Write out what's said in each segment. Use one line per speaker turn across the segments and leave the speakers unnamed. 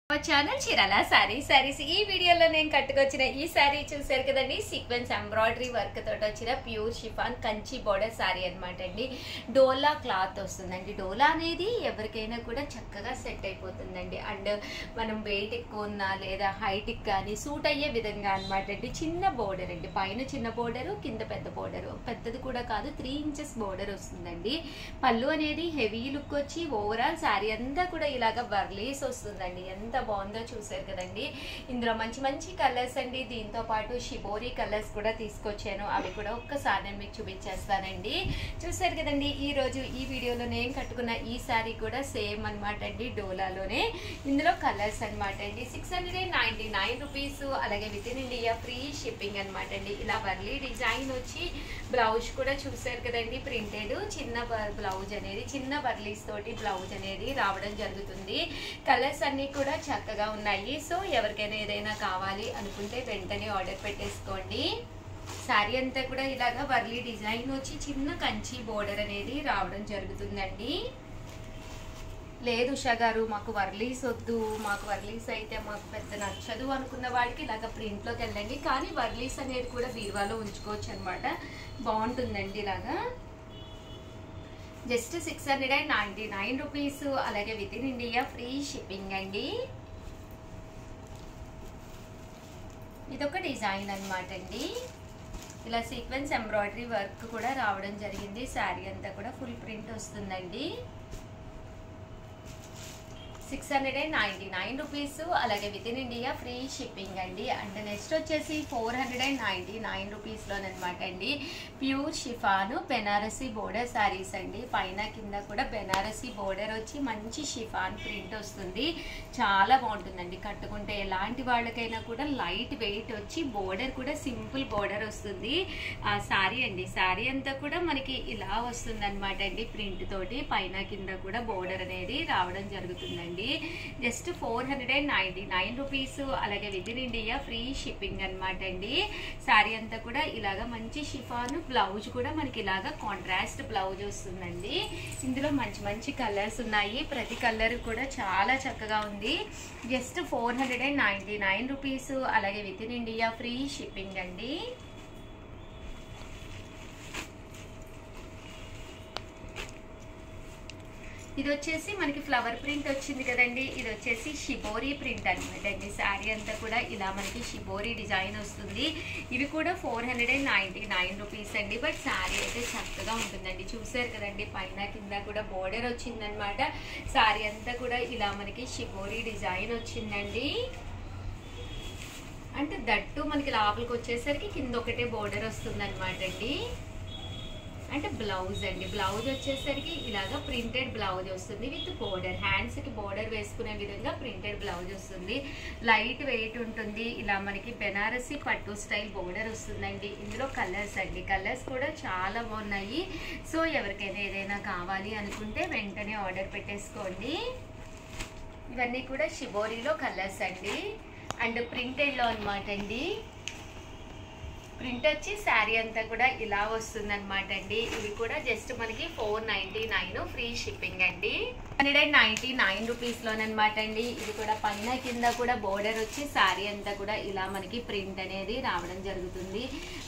Channel Chirala saris ఈ వీడియోలో నేను కట్టుకొచ్చిన ఈ సారీ చూసారు కదండి. సీక్వెన్స్ ఎంబ్రాయిడరీ వర్క్ తోటి వచ్చిన pure chiffon Kanchi border sorry అనమాట అండి. డోలా క్లాత్ వస్తుందండి. డోలా అనేది ఎవరికైనా కూడా చక్కగా సెట్ అయిపోతుందండి. అండ్ మనం వెయిట్ ఎక్కువ ఉన్నా లేదా హైట్కి కానీ సూట్ అయ్యే విధంగా అనమాట అండి. చిన్న బోర్డర్ అండి, పైన చిన్న బోర్డరు, కింద పెద్ద బోర్డరు, పెద్దది కూడా కాదు, 3 ఇంచెస్ బోర్డర్ వస్తుందండి. పళ్ళు అనేది హెవీ లుక్ వచ్చి ఓవరాల్ సారీ అంతా కూడా ఇలాగా వర్లీస్ వస్తుందండి. ఎంత బాగుందో చూసారు కదండి. ఇందులో మంచి మంచి కలర్స్ అండి. దీంతో పాటు షిబోరీ కలర్స్ కూడా తీసుకొచ్చాను, అవి కూడా ఒక్కసారి నేను మీకు చూపించేస్తానండి. చూసారు కదండి. ఈ రోజు ఈ వీడియోలో నేను కట్టుకున్న ఈ సారీ కూడా సేమ్ అనమాట అండి, డోలాలోనే. ఇందులో కలర్స్ అనమాట అండి. 699 రూపీస్, అలాగే with in India free shipping అనమాట అండి. ఇలా వర్లీ డిజైన్ వచ్చి బ్లౌజ్ కూడా చూసారు కదండి, ప్రింటెడ్ చిన్న బ్లౌజ్ అనేది, చిన్న వర్లీస్ తోటి బ్లౌజ్ అనేది రావడం జరుగుతుంది. కలర్స్ అన్ని కూడా చక్కగా ఉన్నాయి. సో ఎవరికైనా ఏదైనా కావాలి అనుకుంటే వెంటనే ఆర్డర్ పెట్టేసుకోండి. శారీ అంతా కూడా ఇలాగా వర్లీ డిజైన్ వచ్చి చిన్న కంచి బోర్డర్ అనేది రావడం జరుగుతుందండి. లేదు ఉషా గారు మాకు వర్లీస్ వద్దు, మాకు వర్లీస్ అయితే మాకు పెద్ద నచ్చదు అనుకున్న వాళ్ళకి ఇలాగ ప్రింట్లోకి వెళ్ళండి. కానీ వర్లీస్ అనేది కూడా బీరువాలో ఉంచుకోవచ్చు అనమాట, బాగుంటుందండి. ఇలాగా జస్ట్ 699 రూపీస్, అలాగే with in India free shipping అండి. ఇదొక డిజైన్ అనమాట అండి. ఇలా సీక్వెన్స్ ఎంబ్రాయిడరీ వర్క్ కూడా రావడం జరిగింది. శారీ అంతా కూడా ఫుల్ ప్రింట్ వస్తుందండి. 699 రూపీస్, అలాగే with in India free shipping అండి. అండ్ నెక్స్ట్ వచ్చేసి 499 రూపీస్లోనమాట అండి. Pure chiffon Banarasi border saris అండి. పైన కింద కూడా బెనారసీ బోర్డర్ వచ్చి మంచి షిఫాన్ ప్రింట్ వస్తుంది. చాలా బాగుంటుందండి కట్టుకుంటే. ఎలాంటి వాళ్ళకైనా కూడా లైట్ వెయిట్ వచ్చి బోర్డర్ కూడా సింపుల్ బోర్డర్ వస్తుంది. ఆ శారీ అండి, శారీ అంతా కూడా మనకి ఇలా వస్తుంది అనమాట అండి, ప్రింట్ తోటి. పైన కింద కూడా బోర్డర్ అనేది రావడం జరుగుతుందండి. జస్ట్ 499 రూపీస్, అలాగే with in India free shipping అనమాట అండి. శారీ అంతా కూడా ఇలాగా మంచి షిఫాన్, బ్లౌజ్ కూడా మనకి ఇలాగా కాంట్రాస్ట్ బ్లౌజ్ వస్తుందండి. ఇందులో మంచి మంచి కలర్స్ ఉన్నాయి, ప్రతి కలర్ కూడా చాలా చక్కగా ఉంది. జస్ట్ 499 రూపీస్, అలాగే with in India free shipping అండి. ఇది వచ్చేసి మనకి ఫ్లవర్ ప్రింట్ వచ్చింది కదండి. ఇది వచ్చేసి షిబోరీ ప్రింట్ అనమాట అండి. శారీ అంతా కూడా ఇలా మనకి షిబోరీ డిజైన్ వస్తుంది. ఇవి కూడా 499 రూపీస్ అండి. బట్ శారీ అయితే చక్కగా ఉంటుందండి. చూసారు కదండి, పైన కింద కూడా బోర్డర్ వచ్చిందనమాట. శారీ అంతా కూడా ఇలా మనకి షిబోరీ డిజైన్ వచ్చిందండి. అంటే దట్టు మనకి లోపలికి వచ్చేసరికి కింద ఒకటే బోర్డర్ వస్తుంది అనమాట అండి. అంటే బ్లౌజ్ అండి, బ్లౌజ్ వచ్చేసరికి ఇలాగా ప్రింటెడ్ బ్లౌజ్ వస్తుంది విత్ బోర్డర్. హ్యాండ్స్ కి బోర్డర్ వేసుకునే విధంగా ప్రింటెడ్ బ్లౌజ్ వస్తుంది. లైట్ వెయిట్ ఉంటుంది. ఇలా మనకి బెనారసీ పట్టు స్టైల్ బోర్డర్ వస్తుందండి. ఇందులో కలర్స్ అండి, కలర్స్ కూడా చాలా బాగున్నాయి. సో ఎవరికైనా ఏదైనా కావాలి అనుకుంటే వెంటనే ఆర్డర్ పెట్టేసుకోండి. ఇవన్నీ కూడా షిబోరీలో కలర్స్ అండి. అండ్ ప్రింటెడ్లో అనమాట అండి. ప్రింట్ వచ్చి శారీ అంతా కూడా ఇలా వస్తుంది అనమాట అండి. ఇవి కూడా జస్ట్ మనకి 499 ఫ్రీ షిప్పింగ్ అండి. 199 రూపీస్లోనమాట అండి. ఇది కూడా పైన కింద కూడా బోర్డర్ వచ్చి శారీ అంతా కూడా ఇలా మనకి ప్రింట్ అనేది రావడం జరుగుతుంది.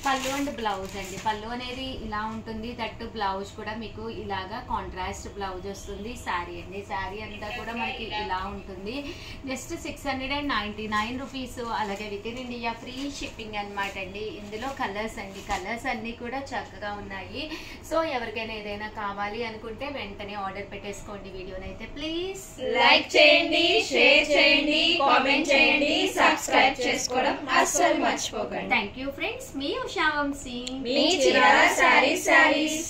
పళ్ళు అండ్ బ్లౌజ్ అండి. పళ్ళు అనేది ఇలా ఉంటుంది, దట్టు బ్లౌజ్ కూడా మీకు ఇలాగా కాంట్రాస్ట్ బ్లౌజ్ వస్తుంది. శారీ అండి, శారీ అంతా కూడా మనకి ఇలా ఉంటుంది. జస్ట్ 699 రూపీస్, అలాగే with in India free shipping అనమాట అండి. ఇందులో కలర్స్ అండి, కలర్స్ అన్ని కూడా చక్కగా ఉన్నాయి. సో ఎవరికైనా ఏదైనా కావాలి అనుకుంటే వెంటనే ఆర్డర్ పెట్టేసుకోండి. వీడియోని అయితే ప్లీజ్
లైక్ చేయండి, షేర్ చేయండి, కామెంట్ చేయండి, సబ్స్క్రైబ్ చేసుకోవడం అస్సలు మర్చిపోకండి.
Thank you friends. మీ ఉషా వంశీ,
మీ చీరాల సారీస్.